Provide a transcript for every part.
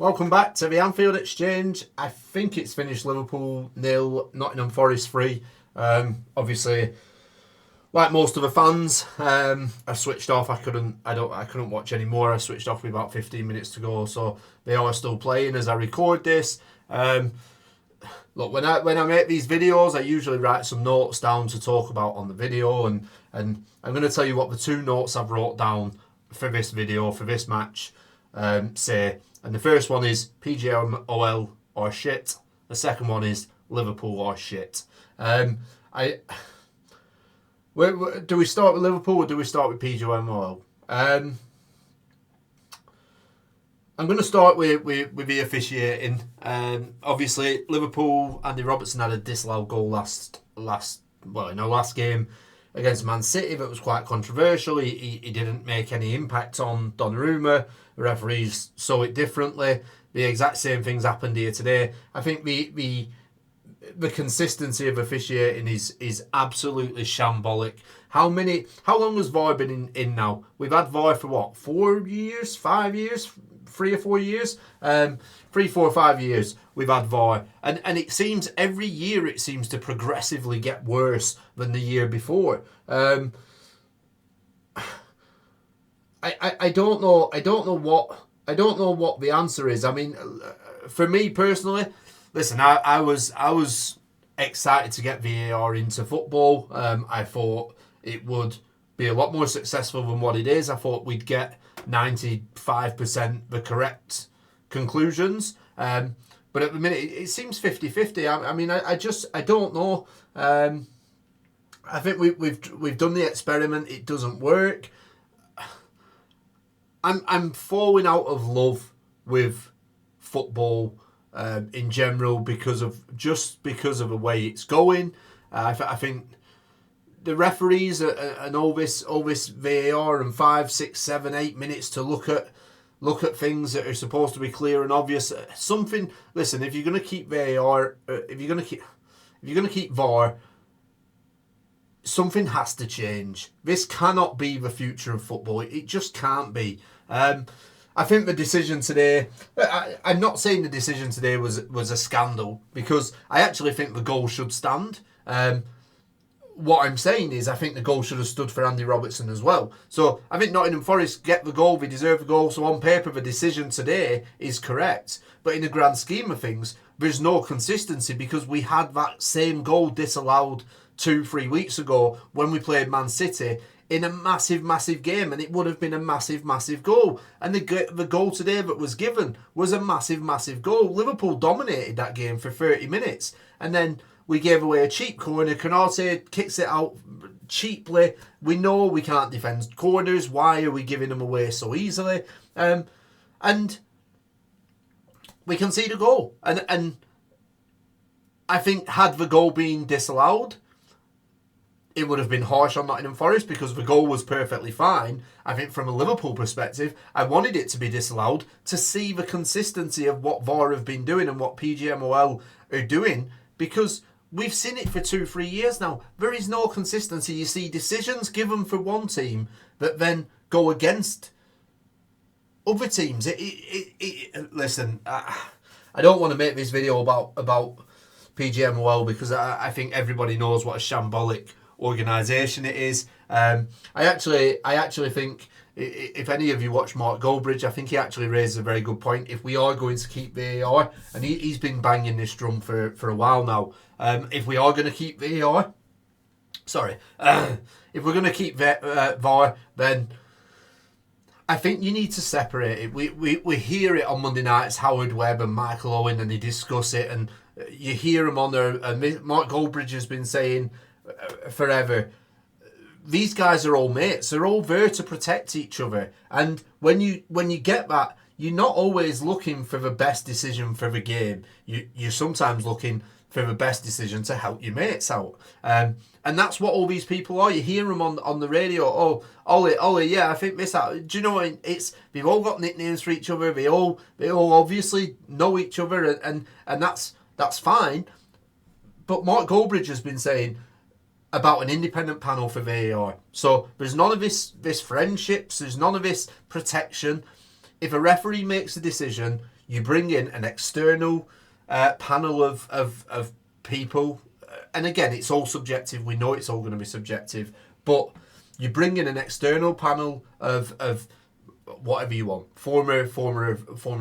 Welcome back to the Anfield Exchange. I think it's finished Liverpool 0, Nottingham Forest 3. Obviously, like most of the fans, I switched off. I couldn't watch anymore. I switched off with about 15 minutes to go. So they are still playing as I record this. Look, when I make these videos, I usually write some notes down to talk about on the video, and I'm going to tell you what the two notes I've wrote down for this video, for this match, say. And the first one is PGMOL or shit. The second one is Liverpool or shit. Do we start with Liverpool or do we start with PGMOL? I'm going to start with the officiating. Obviously, Liverpool, Andy Robertson had a disallowed goal last game against Man City that was quite controversial. He didn't make any impact on Donnarumma. The referees saw it differently. The exact same things happened here today. I think the consistency of officiating is absolutely shambolic. How long has VAR been in now? We've had VAR for what, 4 years, 5 years, 3 or 4 years? 3, 4, 5 years we've had VAR. And it seems every year it seems to progressively get worse than the year before. I don't know what the answer is. I mean, for me personally, listen, I was excited to get VAR into football. I thought it would be a lot more successful than what it is. I thought we'd get 95% the correct conclusions. But at the minute, it seems 50-50. I mean, I don't know. I think we've done the experiment. It doesn't work. I'm falling out of love with football in general because of the way it's going. I think the referees and all this VAR and 5, 6, 7, 8 minutes to look at things that are supposed to be clear and obvious. Something. Listen, if you're going to keep VAR, if you're going to keep VAR, something has to change. This cannot be the future of football. It just can't be. I think the decision today, I'm not saying the decision today was a scandal, because I actually think the goal should stand. What I'm saying is I think the goal should have stood for Andy Robertson as well. So I think Nottingham Forest get the goal, they deserve the goal. So on paper, the decision today is correct. But in the grand scheme of things, there's no consistency, because we had that same goal disallowed 2-3 weeks ago when we played Man City in a massive game, and it would have been a massive goal. And the goal today that was given was a massive goal. Liverpool dominated that game for 30 minutes, and then we gave away a cheap corner. Canate kicks it out cheaply. We know we can't defend corners. Why are we giving them away so easily? And we concede a goal. And I think had the goal been disallowed, it would have been harsh on Nottingham Forest, because the goal was perfectly fine. I think from a Liverpool perspective, I wanted it to be disallowed to see the consistency of what VAR have been doing and what PGMOL are doing, because we've seen it for 2-3 years now. There is no consistency. You see decisions given for one team that then go against other teams. Listen, I don't want to make this video about PGMOL, because I think everybody knows what a shambolic organisation it is. I actually think, if any of you watch Mark Goldbridge, I think he actually raises a very good point. If we are going to keep VAR, and he's been banging this drum for a while now, if we are going to keep VAR, if we're going to keep VAR, then I think you need to separate it. We hear it on Monday nights, Howard Webb and Michael Owen, and they discuss it, and you hear them on there. And Mark Goldbridge has been saying forever, these guys are all mates. They're all there to protect each other. And when you get that, you're not always looking for the best decision for the game. You're sometimes looking for the best decision to help your mates out. And that's what all these people are. You hear them on the radio. Oh, Ollie, yeah, I think this. Do you know what? They've all got nicknames for each other. They all obviously know each other, and that's fine. But Mark Goldbridge has been saying about an independent panel for VAR. So there's none of this friendships. There's none of this protection. If a referee makes a decision, you bring in an external panel of people, and again, it's all subjective. We know it's all going to be subjective, but you bring in an external panel of whatever you want, former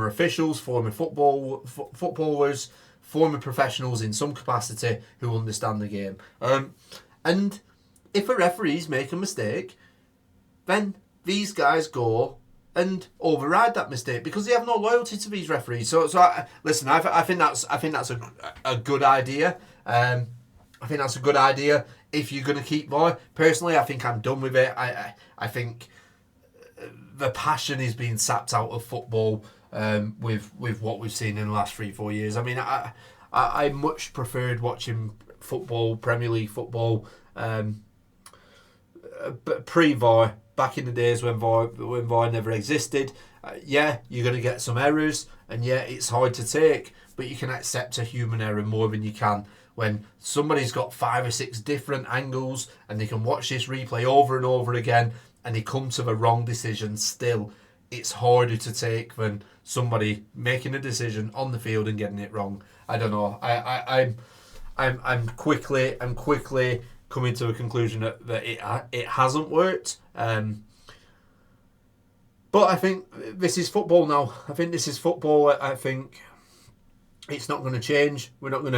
officials, former footballers, former professionals in some capacity who understand the game. And if a referees make a mistake, then these guys go and override that mistake because they have no loyalty to these referees. So listen, I think that's a good idea. I think that's a good idea if you're going to keep VAR. Personally, I think I'm done with it. I think the passion is being sapped out of football with what we've seen in the last 3-4 years. I mean, I much preferred watching football, Premier League football, pre-VAR, back in the days when VAR never existed. Yeah, you're going to get some errors, and yeah, it's hard to take, but you can accept a human error more than you can when somebody's got 5 or 6 different angles and they can watch this replay over and over again and they come to the wrong decision. Still, it's harder to take than somebody making a decision on the field and getting it wrong. I don't know. I'm quickly coming to a conclusion that it hasn't worked. But I think this is football now. I think this is football. I think it's not going to change. We're not going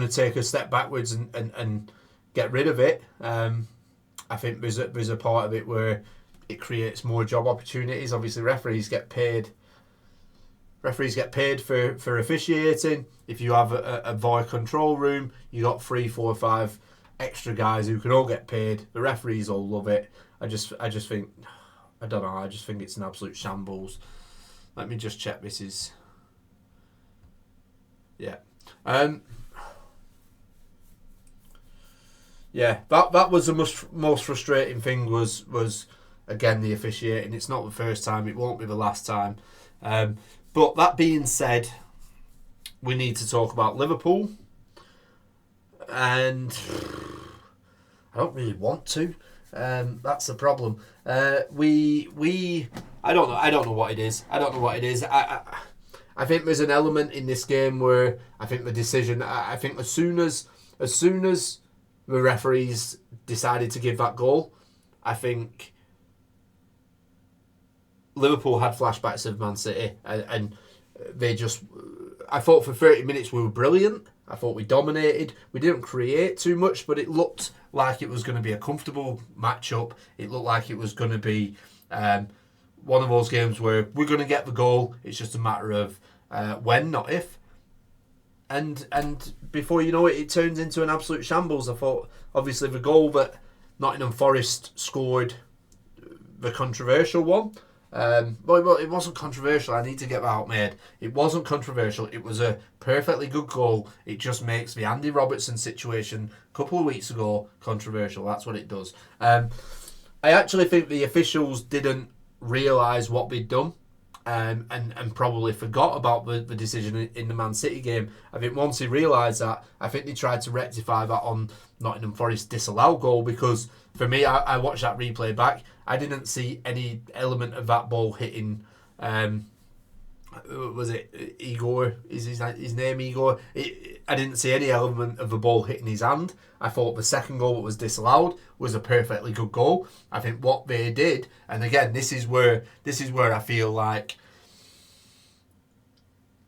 to take a step backwards and get rid of it. I think there's a part of it where it creates more job opportunities. Obviously, referees get paid for officiating. If you have a VAR control room, you got 3, 4, 5 extra guys who can all get paid. The referees all love it. I just think, I don't know. I just think it's an absolute shambles. Let me just check. This is, yeah. Yeah, that was the most frustrating thing was again the officiating. It's not the first time, it won't be the last time. But that being said, we need to talk about Liverpool, and I don't really want to. That's the problem. I don't know what it is. I think there's an element in this game where I think the decision. I think as soon as the referees decided to give that goal, I think Liverpool had flashbacks of Man City, and they just. I thought for 30 minutes we were brilliant. I thought we dominated. We didn't create too much, but it looked like it was going to be a comfortable matchup. It looked like it was going to be one of those games where we're going to get the goal. It's just a matter of when, not if. And before you know it, it turns into an absolute shambles. I thought, obviously, the goal that Nottingham Forest scored, the controversial one. Well, it wasn't controversial. I need to get that out, mate. It wasn't controversial. It was a perfectly good goal. It just makes the Andy Robertson situation a couple of weeks ago controversial. That's what it does. I actually think the officials didn't realise what they'd done. And probably forgot about the decision in the Man City game. I think once they realised that, I think they tried to rectify that on Nottingham Forest disallowed goal, because for me, I watched that replay back. I didn't see any element of that ball hitting. Was it Igor? Is his name Igor? I didn't see any element of the ball hitting his hand. I thought the second goal that was disallowed was a perfectly good goal. I think what they did, and again, this is where I feel like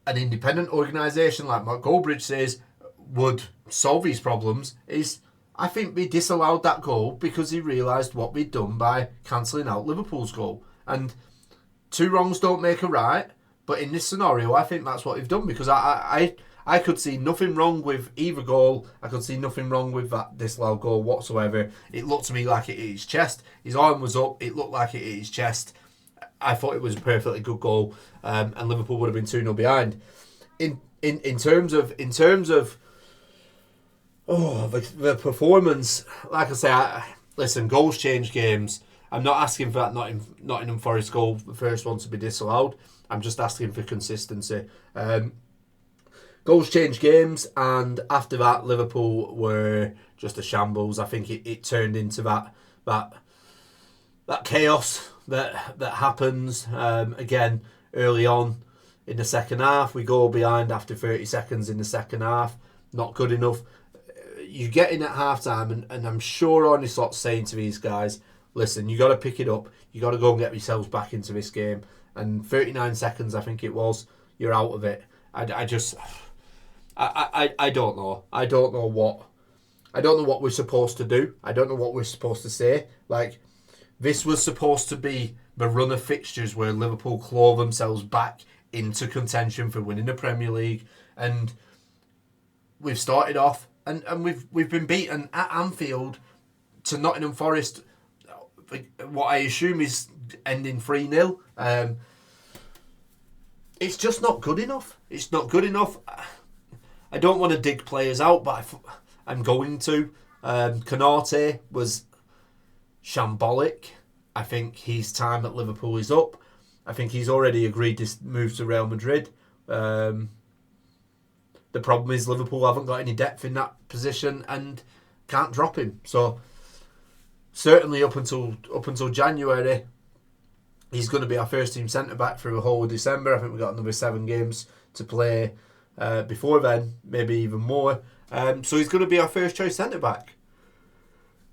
an independent organisation like Mark Goldbridge says would solve these problems, is I think they disallowed that goal because they realised what they'd done by cancelling out Liverpool's goal. And 2 wrongs don't make a right, but in this scenario, I think that's what they've done, because I could see nothing wrong with either goal. I could see nothing wrong with that disallowed goal whatsoever. It looked to me like it hit his chest. His arm was up. It looked like it hit his chest. I thought it was a perfectly good goal, and Liverpool would have been 2-0 behind. In terms of the performance, like I say, listen, goals change games. I'm not asking for that Nottingham Forest goal, the first one, to be disallowed. I'm just asking for consistency. Goals change games, and after that, Liverpool were just a shambles. I think it turned into that chaos that happens again early on. in the second half. We go behind after 30 seconds in the second half. Not good enough. You get in at half time, and I'm sure Arne Slot's saying to these guys, listen, you got to pick it up. You got to go and get yourselves back into this game. And 39 seconds, I think it was, you're out of it. I don't know. I don't know what we're supposed to do. I don't know what we're supposed to say. Like, this was supposed to be the run of fixtures where Liverpool claw themselves back into contention for winning the Premier League. And we've started off, and we've been beaten at Anfield to Nottingham Forest, what I assume is ending 3-0. It's just not good enough. It's not good enough. I don't want to dig players out, but I'm going to. Konate was shambolic. I think his time at Liverpool is up. I think he's already agreed to move to Real Madrid. The problem is Liverpool haven't got any depth in that position and can't drop him. So certainly up until January, he's going to be our first team centre back for the whole of December. I think we've got another 7 games to play before then, maybe even more. So he's going to be our first choice centre back.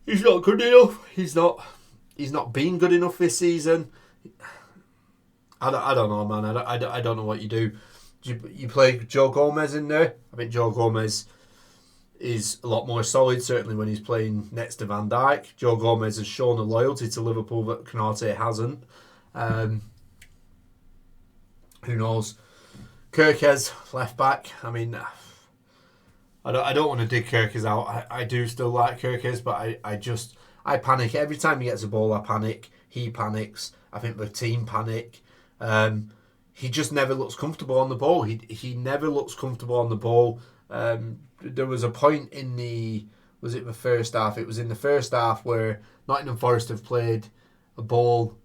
He's not good enough. He's not been good enough this season. I don't know, man. I don't know what you do. You play Joe Gomez in there. I think Joe Gomez is a lot more solid, certainly when he's playing next to Van Dijk. Joe Gomez has shown a loyalty to Liverpool that Konate hasn't. Who knows? Kirkes, left back. I mean, I don't want to dig Kirkes out. I do still like Kirkes, but I panic. Every time he gets a ball, I panic. He panics. I think the team panic. He just never looks comfortable on the ball. He never looks comfortable on the ball. There was a point in the first half? It was in the first half where Nottingham Forest have played a ball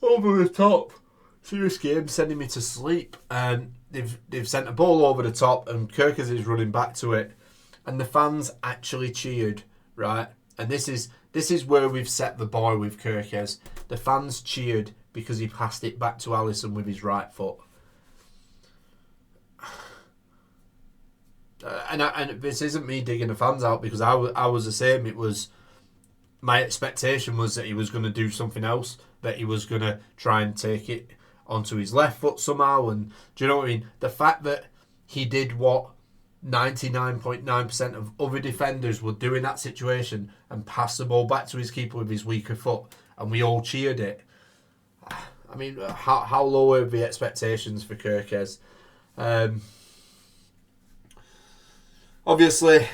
over the top. Serious game, sending me to sleep. And they've sent a ball over the top, and Kirkes is running back to it, and the fans actually cheered, right? And this is where we've set the bar with Kirkes. The fans cheered because he passed it back to Alisson with his right foot. And this isn't me digging the fans out, because I was the same. It was, my expectation was that he was going to do something else, that he was going to try and take it onto his left foot somehow. And do you know what I mean? The fact that he did what 99.9% of other defenders would do in that situation, and pass the ball back to his keeper with his weaker foot, and we all cheered it. I mean, how low are the expectations for Kirkes? Obviously,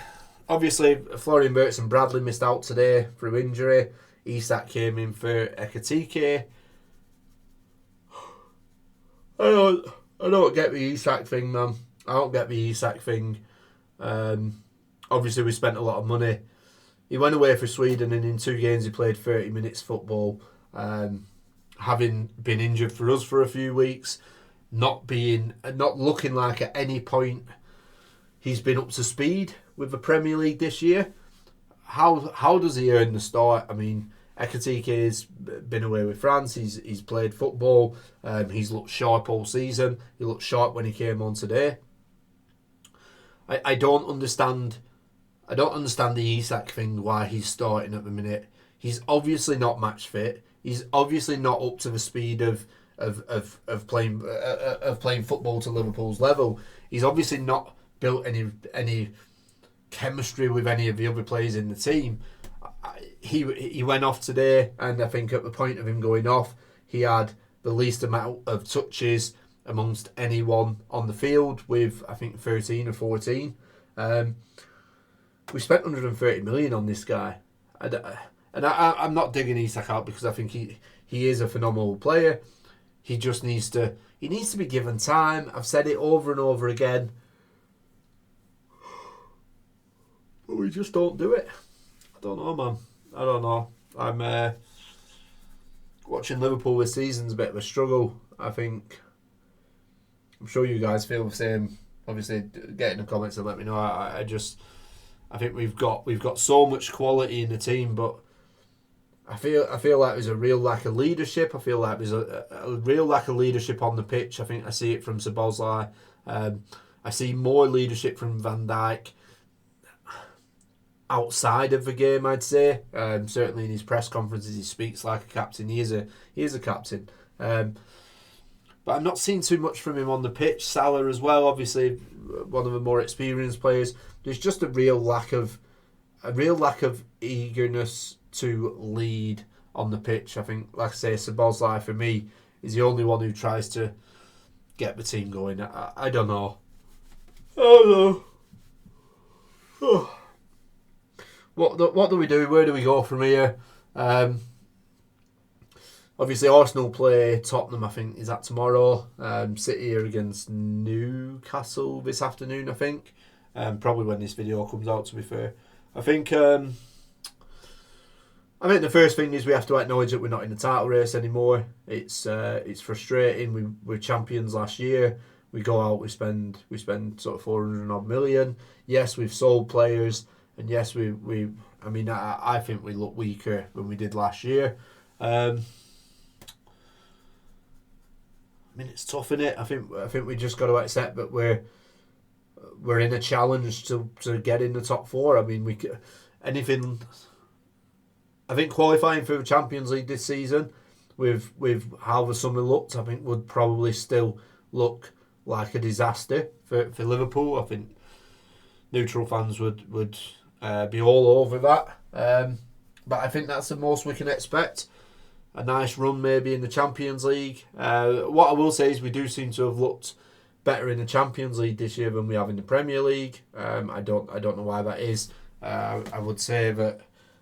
Florian Wirtz and Bradley missed out today through injury. Isak came in for Ekitike. I don't get the Isak thing, man. I don't get the Isak thing. Obviously, we spent a lot of money. He went away for Sweden, and in 2 games he played 30 minutes football. Having been injured for us for a few weeks, not looking like at any point he's been up to speed with the Premier League this year. How does he earn the start? I mean, Ekitike has been away with France. He's played football. He's looked sharp all season. He looked sharp when he came on today. I don't understand the Isak thing, why he's starting at the minute. He's obviously not match fit. He's obviously not up to the speed of playing football to Liverpool's level. He's obviously not built any chemistry with any of the other players in the team. He went off today, and I think at the point of him going off, he had the least amount of touches amongst anyone on the field, with I think 13 or 14. We spent 130 million on this guy, and I'm not digging Isak out, because I think he is a phenomenal player. He just needs to be given time. I've said it over and over again, but we just don't do it. I don't know, man. I don't know. I'm watching Liverpool this season's a bit of a struggle. I'm sure you guys feel the same. Obviously, get in the comments and let me know. I think we've got so much quality in the team, but I feel like there's a real lack of leadership. I feel like there's a real lack of leadership on the pitch. I think I see it from Szoboszlai. I see more leadership from Van Dijk outside of the game, I'd say. Certainly in his press conferences, he speaks like a captain. He is a captain. But I'm not seeing too much from him on the pitch. Salah as well, obviously one of the more experienced players. There's just a real lack of eagerness to lead on the pitch. I think, like I say, Szoboszlai for me is the only one who tries to get the team going. I don't know. Oh no. What do we do? Where do we go from here? Obviously, Arsenal play Tottenham, I think, is that tomorrow? City are against Newcastle this afternoon, I think. Probably when this video comes out, to be fair. I think the first thing is we have to acknowledge that we're not in the title race anymore. It's frustrating. We were champions last year. We go out, we spend sort of 400 odd million. Yes, we've sold players, and yes, I think we look weaker than we did last year. It's tough, innit? I think we just got to accept that we're in a challenge to get in the top four. I think qualifying for the Champions League this season, with how the summer looked, I think would probably still look like a disaster for Liverpool. I think neutral fans would be all over that. But I think that's the most we can expect. A nice run maybe in the Champions League. What I will say is we do seem to have looked better in the Champions League this year than we have in the Premier League. I don't know why that is. I would say that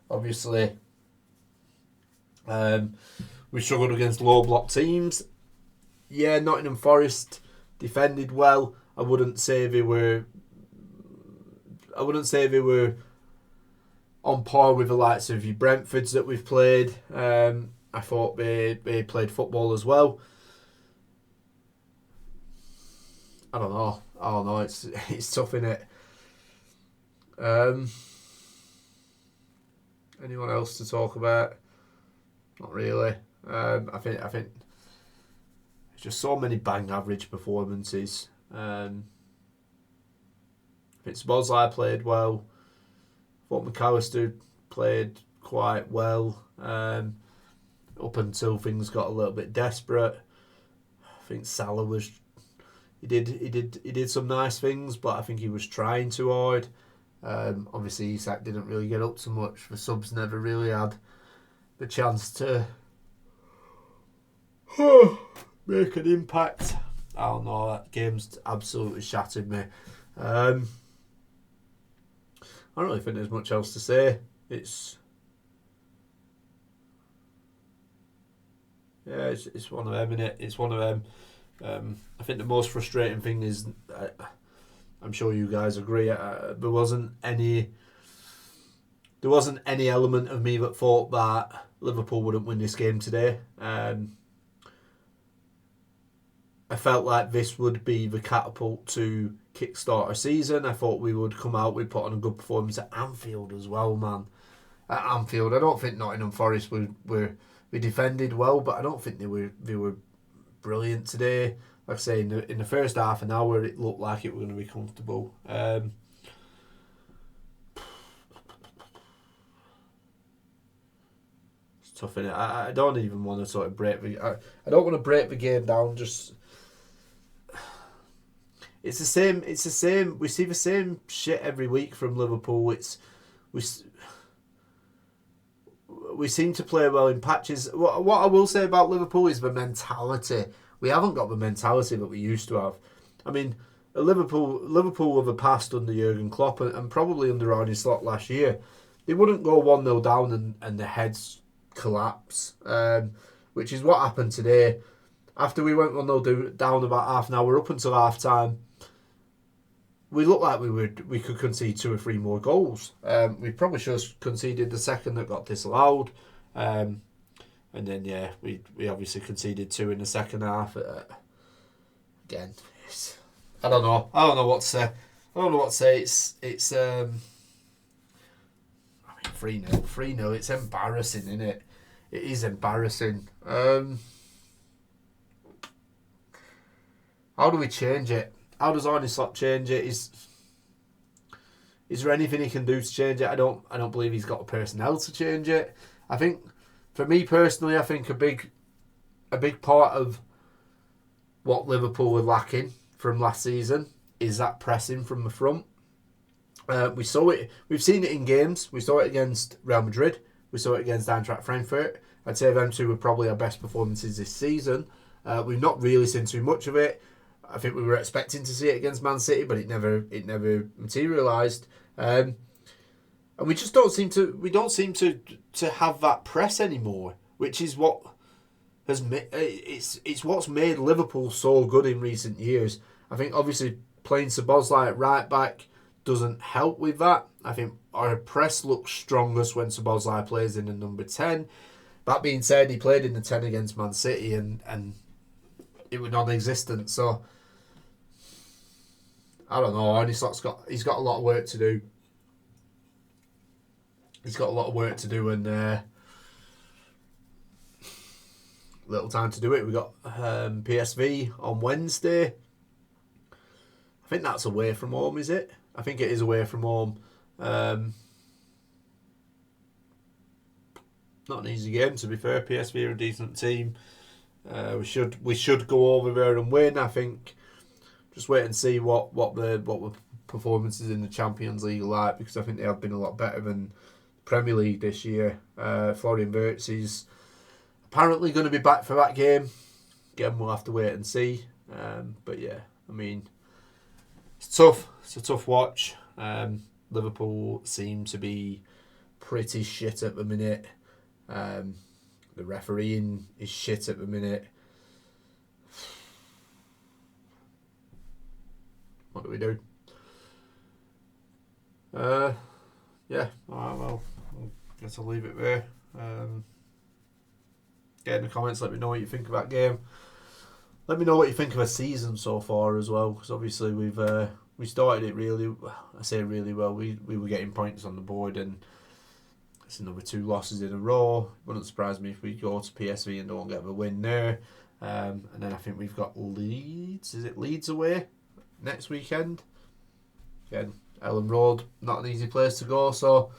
obviously we struggled against low block teams. Yeah, Nottingham Forest defended well. I wouldn't say they were on par with the likes of your Brentfords that we've played. I thought they played football as well. I don't know. It's tough, innit? Anyone else to talk about? Not really. I think there's just so many bang average performances. I think Szoboszlai played well. I thought McAllister played quite well. Up until things got a little bit desperate. I think Salah he did some nice things, but I think he was trying too hard. Obviously Isak didn't really get up so much. The subs never really had the chance to make an impact. I don't know, that game's absolutely shattered me. I don't really think there's much else to say. It's one of them, innit? It's one of them. I think the most frustrating thing is, I'm sure you guys agree, there wasn't any element of me that thought that Liverpool wouldn't win this game today. I felt like this would be the catapult to kickstart our season. I thought we would come out, we'd put on a good performance at Anfield as well, man. At Anfield, I don't think Nottingham Forest we defended well, but I don't think they were brilliant today. Like I say, in the first half an hour, it looked like it was going to be comfortable. It's tough, innit? I don't even want to sort of I don't want to break the game down. Just it's the same. We see the same shit every week from Liverpool. We seem to play well in patches. What I will say about Liverpool is the mentality. We haven't got the mentality that we used to have. I mean, Liverpool of the past under Jurgen Klopp and probably under Arne Slot last year, they wouldn't go 1-0 down and the heads collapse, which is what happened today. After we went 1-0 down about half an hour up until half time, we looked like we could concede 2 or 3 more goals. We probably should have conceded the second that got disallowed. And then, we obviously conceded 2 in the second half. Again, I don't know what to say. It's 3-0. It's embarrassing, isn't it? It is embarrassing. How do we change it? How does Arne Slot change it? Is there anything he can do to change it? I don't believe he's got the personnel to change it. I think, for me personally, I think a big part of what Liverpool were lacking from last season is that pressing from the front. We saw it. We've seen it in games. We saw it against Real Madrid. We saw it against Eintracht Frankfurt. I'd say them two were probably our best performances this season. We've not really seen too much of it. I think we were expecting to see it against Man City, but it never materialised. And we just don't seem to have that press anymore, which is what has it's what's made Liverpool so good in recent years. I think obviously playing Szoboszlai at right back doesn't help with that. I think our press looks strongest when Szoboszlai plays in the number 10. That being said, he played in the 10 against Man City and it was non-existent. So I don't know. Arne Slot's got a lot of work to do. He's got a lot of work to do and little time to do it. We got PSV on Wednesday. I think that's away from home, is it? I think it is away from home. Not an easy game, to be fair. PSV are a decent team. We should go over there and win. I think. Just wait and see what the performances in the Champions League are like, because I think they have been a lot better than Premier League this year. Florian Wirtz is apparently going to be back for that game. Again, we'll have to wait and see. But yeah, I mean, it's tough. It's a tough watch. Liverpool seem to be pretty shit at the minute. The refereeing is shit at the minute. What do we do? Yeah, well, I guess I'll leave it there. Get in the comments, let me know what you think of that game. Let me know what you think of a season so far as well, because obviously we started it really, I say really well. We were getting points on the board, and it's another 2 losses in a row. Wouldn't surprise me if we go to PSV and don't get the win there. And then I think we've got Leeds. Is it Leeds away next weekend? Again, Ellen Road, not an easy place to go. So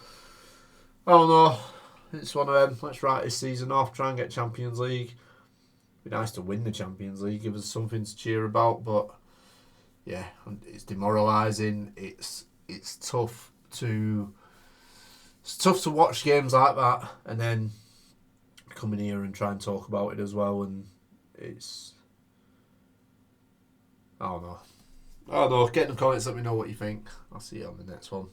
I don't know. It's one of them. Let's write this season off. Try and get Champions League. Be nice to win the Champions League. Give us something to cheer about. But yeah, it's demoralising. It's tough to watch games like that and then come in here and try and talk about it as well. And it's, I don't know. Get in the comments. Let me know what you think. I'll see you on the next one.